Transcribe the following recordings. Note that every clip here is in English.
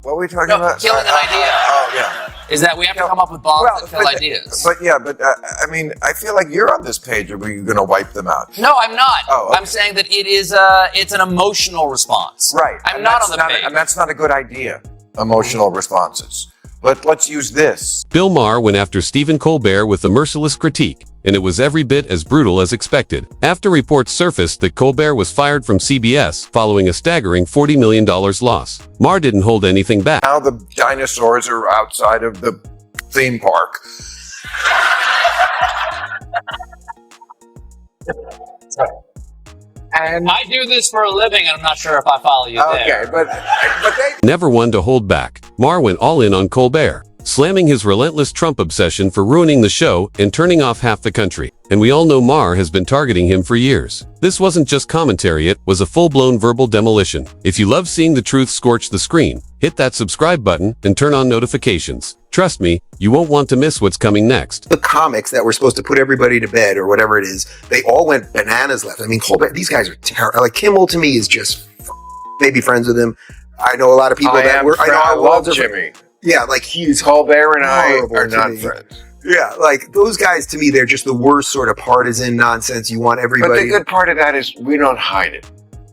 What were we talking No, about? killing an idea. Oh, yeah. Is that we have to come up with bombs that kill ideas. But I mean, I feel like you're on this page. Are we going to wipe them out? No, I'm not. Oh, okay. I'm saying that it's an emotional response. Right. I'm not on the page. And that's not a good idea, emotional responses. But let's use this. Bill Maher went after Stephen Colbert with a merciless critique, and it was every bit as brutal as expected. After reports surfaced that Colbert was fired from CBS following a staggering $40 million loss, Maher didn't hold anything back. Now the dinosaurs are outside of the theme park. And I do this for a living, and I'm not sure if I follow you there. Okay, but they... Never one to hold back, Maher went all in on Colbert, slamming his relentless Trump obsession for ruining the show and turning off half the country. And we all know Maher has been targeting him for years. This wasn't just commentary, it was a full-blown verbal demolition. If you love seeing the truth scorch the screen, hit that subscribe button and turn on notifications. Trust me, you won't want to miss what's coming next. The comics that were supposed to put everybody to bed or whatever it is, they all went bananas left. I mean, Colbert, these guys are terrible. Like, Kimmel to me is just maybe friends with him. I know a lot of people I love Jimmy. Yeah, like he's Colbert and I are not me. friends. Yeah, like those guys to me, they're just the worst sort of partisan nonsense. You want everybody. But the good part of that is we don't hide it.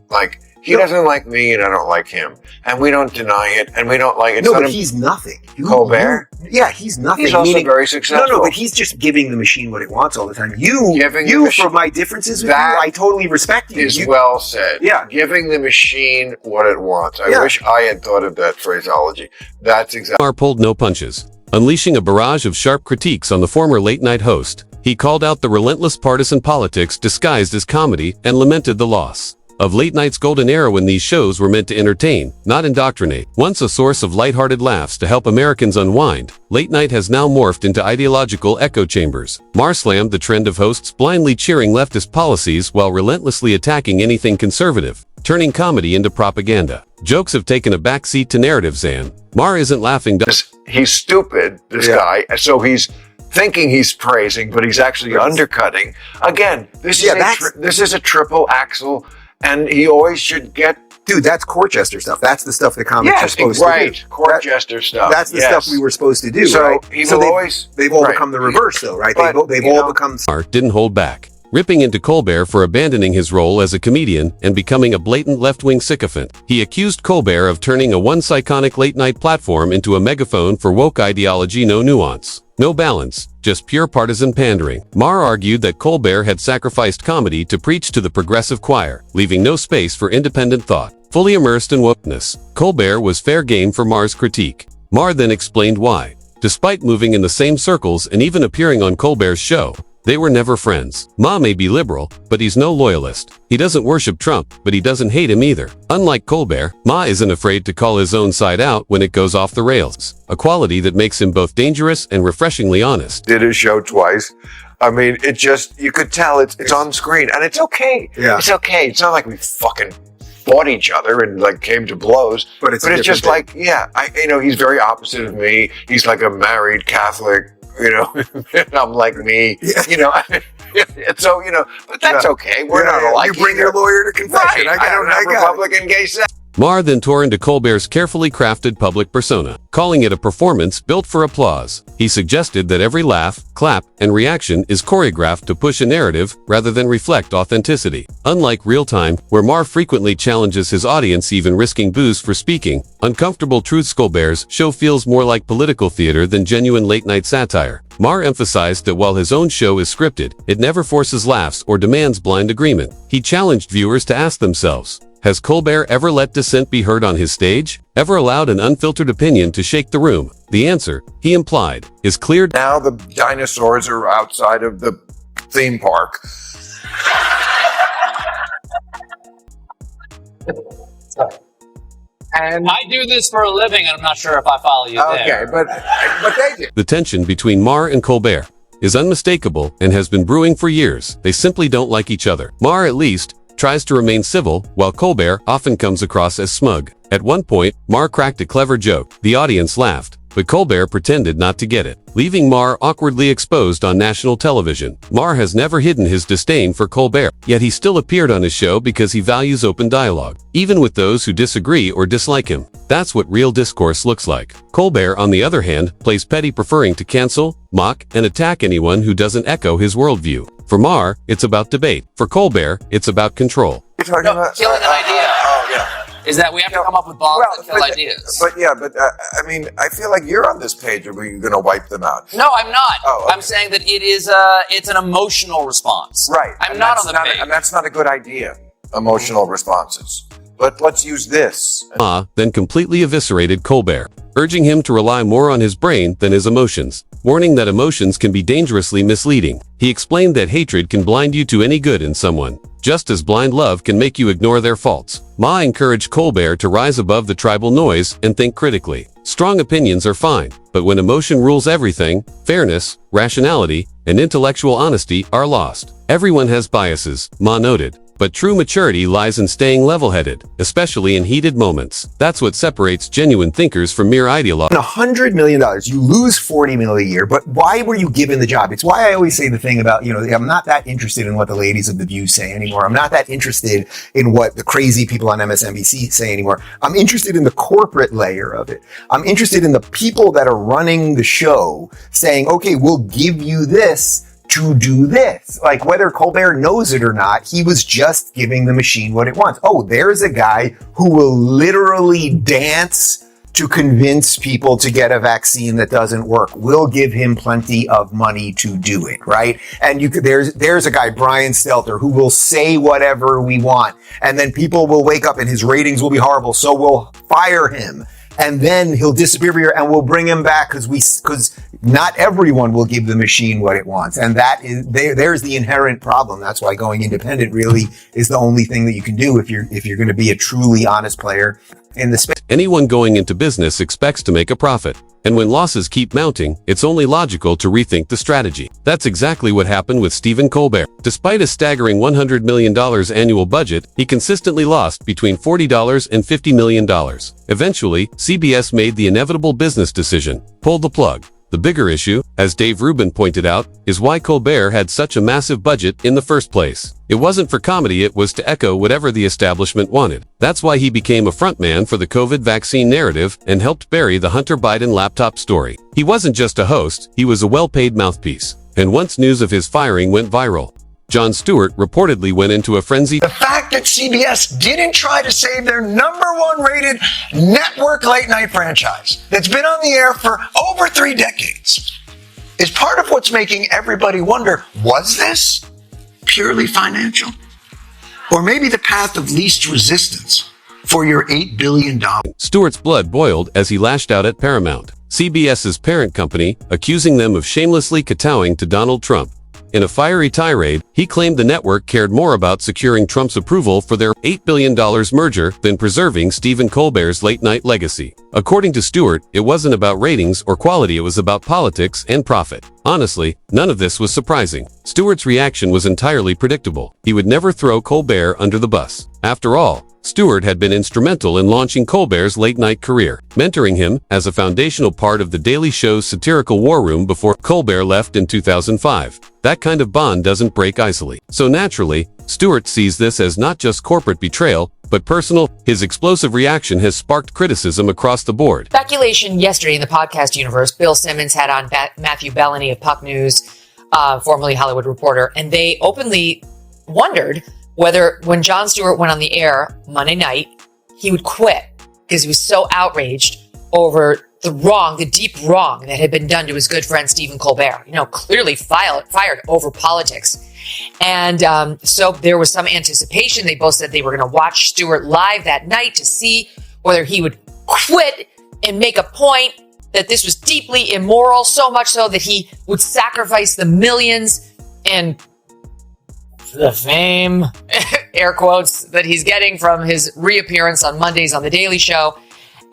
Like, he doesn't like me and I don't like him. And we don't deny it and we don't like it. No, but he's nothing. Colbert? Yeah, he's nothing. He's also very successful. No, but he's just giving the machine what it wants all the time. Giving the machine, for my differences with you, I totally respect you. Is well said. Yeah. Giving the machine what it wants. I wish I had thought of that phraseology. That's exactly. Maher pulled no punches, unleashing a barrage of sharp critiques on the former late-night host. He called out the relentless partisan politics disguised as comedy and lamented the loss of late night's golden era when these shows were meant to entertain, not indoctrinate. Once a source of lighthearted laughs to help Americans unwind, late night has now morphed into ideological echo chambers. Maher slammed the trend of hosts blindly cheering leftist policies while relentlessly attacking anything conservative, turning comedy into propaganda. Jokes have taken a backseat to narratives, and Maher isn't laughing. He's stupid, this guy, so he's thinking he's praising, but he's actually undercutting. Again, this is a triple axle. And he always should get... Dude, that's court jester stuff. That's the stuff the comics are supposed to do. Court jester stuff. That's the stuff we were supposed to do, so right? They've all become the reverse, though, right? They've all become... Maher didn't hold back, ripping into Colbert for abandoning his role as a comedian and becoming a blatant left-wing sycophant. He accused Colbert of turning a once-iconic late-night platform into a megaphone for woke ideology. No nuance, no balance, just pure partisan pandering. Maher argued that Colbert had sacrificed comedy to preach to the progressive choir, leaving no space for independent thought. Fully immersed in wokeness, Colbert was fair game for Maher's critique. Maher then explained why. Despite moving in the same circles and even appearing on Colbert's show, they were never friends. Maher may be liberal, but he's no loyalist. He doesn't worship Trump, but he doesn't hate him either. Unlike Colbert, Maher isn't afraid to call his own side out when it goes off the rails, a quality that makes him both dangerous and refreshingly honest. Did his show twice. I mean, it just, you could tell it's on screen, and it's okay. Yeah. It's okay. It's not like we fucking fought each other and like came to blows. But it's just thing. Like, he's very opposite of me. He's like a married Catholic. And I'm like me, so, but that's okay. We're not alike. You bring your lawyer to confession. Right. I don't have Republican gay sex. Maher then tore into Colbert's carefully crafted public persona, calling it a performance built for applause. He suggested that every laugh, clap, and reaction is choreographed to push a narrative rather than reflect authenticity. Unlike Real Time, where Maher frequently challenges his audience, even risking boos for speaking, Uncomfortable Truths Colbert's show feels more like political theater than genuine late-night satire. Maher emphasized that while his own show is scripted, it never forces laughs or demands blind agreement. He challenged viewers to ask themselves, has Colbert ever let dissent be heard on his stage? Ever allowed an unfiltered opinion to shake the room? The answer, he implied, is clear. Now the dinosaurs are outside of the theme park. And I do this for a living, and I'm not sure if I follow you there. Okay, but they do. The tension between Maher and Colbert is unmistakable and has been brewing for years. They simply don't like each other. Maher, at least, tries to remain civil, while Colbert often comes across as smug. At one point, Maher cracked a clever joke. The audience laughed, but Colbert pretended not to get it, leaving Maher awkwardly exposed on national television. Maher has never hidden his disdain for Colbert, yet he still appeared on his show because he values open dialogue, even with those who disagree or dislike him. That's what real discourse looks like. Colbert, on the other hand, plays petty, preferring to cancel, mock, and attack anyone who doesn't echo his worldview. For Maher, it's about debate. For Colbert, it's about control. You're talking No, about killing an idea. Oh yeah. Is that we have to come up with bombs that kill ideas. I mean, I feel like you're on this page where you're going to wipe them out. No, I'm not. Oh, okay. I'm saying that it's an emotional response. Right. I'm And not that's on the page. And that's not a good idea, emotional responses. But let's use this. Maher then completely eviscerated Colbert, urging him to rely more on his brain than his emotions, warning that emotions can be dangerously misleading. He explained that hatred can blind you to any good in someone, just as blind love can make you ignore their faults. Maher encouraged Colbert to rise above the tribal noise and think critically. Strong opinions are fine, but when emotion rules everything, fairness, rationality, and intellectual honesty are lost. Everyone has biases, Maher noted. But true maturity lies in staying level-headed, especially in heated moments. That's what separates genuine thinkers from mere ideologues. $100 million, you lose $40 million a year, but why were you given the job? It's why I always say the thing about, I'm not that interested in what the ladies of The View say anymore. I'm not that interested in what the crazy people on MSNBC say anymore. I'm interested in the corporate layer of it. I'm interested in the people that are running the show saying, okay, we'll give you this to do this. Like, whether Colbert knows it or not, he was just giving the machine what it wants. Oh, there's a guy who will literally dance to convince people to get a vaccine that doesn't work. We'll give him plenty of money to do it, right? And there's a guy, Brian Stelter, who will say whatever we want. And then people will wake up and his ratings will be horrible. So we'll fire him. And then he'll disappear and we'll bring him back because not everyone will give the machine what it wants. And there's the inherent problem. That's why going independent really is the only thing that you can do if you're going to be a truly honest player in the space. Anyone going into business expects to make a profit. And when losses keep mounting, it's only logical to rethink the strategy. That's exactly what happened with Stephen Colbert. Despite a staggering $100 million annual budget, he consistently lost between $40 and $50 million. Eventually, CBS made the inevitable business decision: pull the plug. The bigger issue, as Dave Rubin pointed out, is why Colbert had such a massive budget in the first place. It wasn't for comedy, it was to echo whatever the establishment wanted. That's why he became a frontman for the COVID vaccine narrative and helped bury the Hunter Biden laptop story. He wasn't just a host, he was a well-paid mouthpiece. And once news of his firing went viral, Jon Stewart reportedly went into a frenzy. The fact that CBS didn't try to save their #1 rated network late night franchise that's been on the air for over 3 decades is part of what's making everybody wonder, was this purely financial? Or maybe the path of least resistance for your $8 billion? Stewart's blood boiled as he lashed out at Paramount, CBS's parent company, accusing them of shamelessly kowtowing to Donald Trump. In a fiery tirade, he claimed the network cared more about securing Trump's approval for their $8 billion merger than preserving Stephen Colbert's late-night legacy. According to Stewart, it wasn't about ratings or quality, it was about politics and profit. Honestly, none of this was surprising. Stewart's reaction was entirely predictable. He would never throw Colbert under the bus. After all, Stewart had been instrumental in launching Colbert's late-night career, mentoring him as a foundational part of The Daily Show's satirical war room before Colbert left in 2005. That kind of bond doesn't break easily. So naturally, Stewart sees this as not just corporate betrayal, but personal. His explosive reaction has sparked criticism across the board. Speculation yesterday in the podcast universe, Bill Simmons had on Matthew Bellany of Puck News, formerly Hollywood Reporter, and they openly wondered whether when Jon Stewart went on the air Monday night, he would quit because he was so outraged over the deep wrong that had been done to his good friend Stephen Colbert, clearly fired over politics. And so there was some anticipation. They both said they were going to watch Stewart live that night to see whether he would quit and make a point that this was deeply immoral, so much so that he would sacrifice the millions and the fame, air quotes, that he's getting from his reappearance on Mondays on The Daily Show.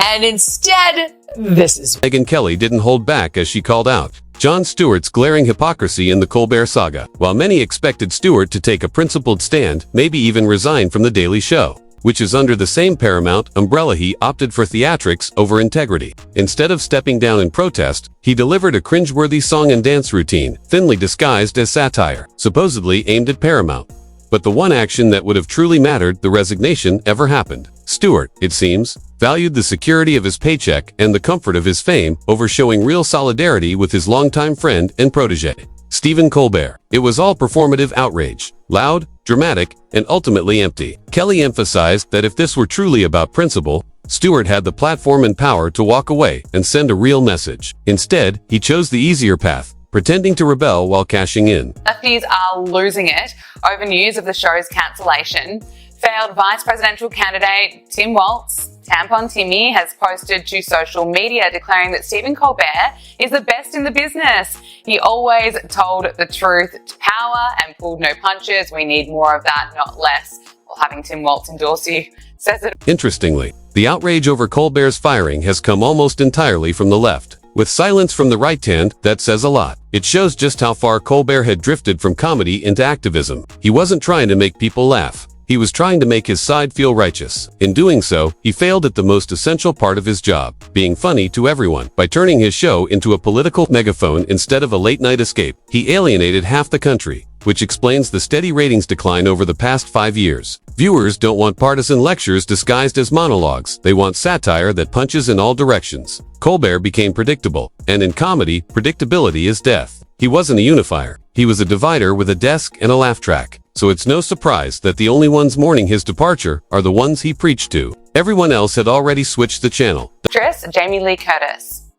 And instead, this is... Megyn Kelly didn't hold back as she called out Jon Stewart's glaring hypocrisy in the Colbert saga. While many expected Stewart to take a principled stand, maybe even resign from The Daily Show, which is under the same Paramount umbrella. He opted for theatrics over integrity. Instead of stepping down in protest, he delivered a cringeworthy song and dance routine, thinly disguised as satire, supposedly aimed at Paramount. But the one action that would have truly mattered, the resignation, ever happened. Stewart, it seems, valued the security of his paycheck and the comfort of his fame over showing real solidarity with his longtime friend and protege, Stephen Colbert. It was all performative outrage, loud, dramatic, and ultimately empty. Kelly emphasized that if this were truly about principle, Stewart had the platform and power to walk away and send a real message. Instead, he chose the easier path, pretending to rebel while cashing in. Lefties are losing it over news of the show's cancellation. Failed vice presidential candidate Tim Walz, Tampon Timmy, has posted to social media declaring that Stephen Colbert is the best in the business. He always told the truth to power and pulled no punches. We need more of that, not less. Well, having Tim Walz endorse you says it. Interestingly, the outrage over Colbert's firing has come almost entirely from the left. With silence from the right hand, that says a lot. It shows just how far Colbert had drifted from comedy into activism. He wasn't trying to make people laugh. He was trying to make his side feel righteous. In doing so, he failed at the most essential part of his job, being funny to everyone. By turning his show into a political megaphone instead of a late-night escape, he alienated half the country, which explains the steady ratings decline over the past 5 years. Viewers don't want partisan lectures disguised as monologues. They want satire that punches in all directions. Colbert became predictable, and in comedy, predictability is death. He wasn't a unifier. He was a divider with a desk and a laugh track. So it's no surprise that the only ones mourning his departure are the ones he preached to. Everyone else had already switched the channel. Actress Jamie Lee Curtis.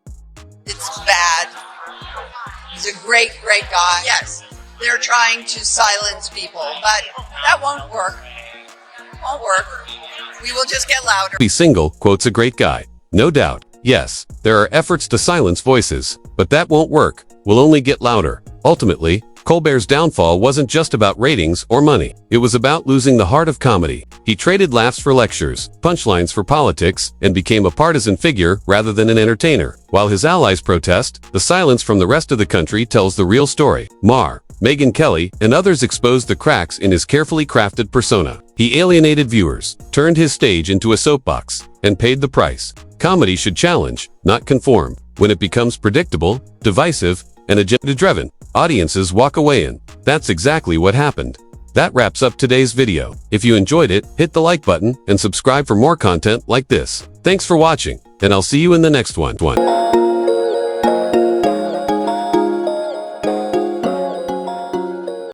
It's bad. He's a great guy. Yes, they're trying to silence people, but that won't work. Won't work. We will just get louder. Be single, quotes a great guy. No doubt. Yes, there are efforts to silence voices, but that won't work. We'll only get louder. Ultimately, Colbert's downfall wasn't just about ratings or money. It was about losing the heart of comedy. He traded laughs for lectures, punchlines for politics, and became a partisan figure rather than an entertainer. While his allies protest, the silence from the rest of the country tells the real story. Maher, Megyn Kelly, and others exposed the cracks in his carefully crafted persona. He alienated viewers, turned his stage into a soapbox, and paid the price. Comedy should challenge, not conform. When it becomes predictable, divisive, and agenda-driven, audiences walk away, and that's exactly what happened. That wraps up today's video. If you enjoyed it, hit the like button and subscribe for more content like this. Thanks for watching, and I'll see you in the next one.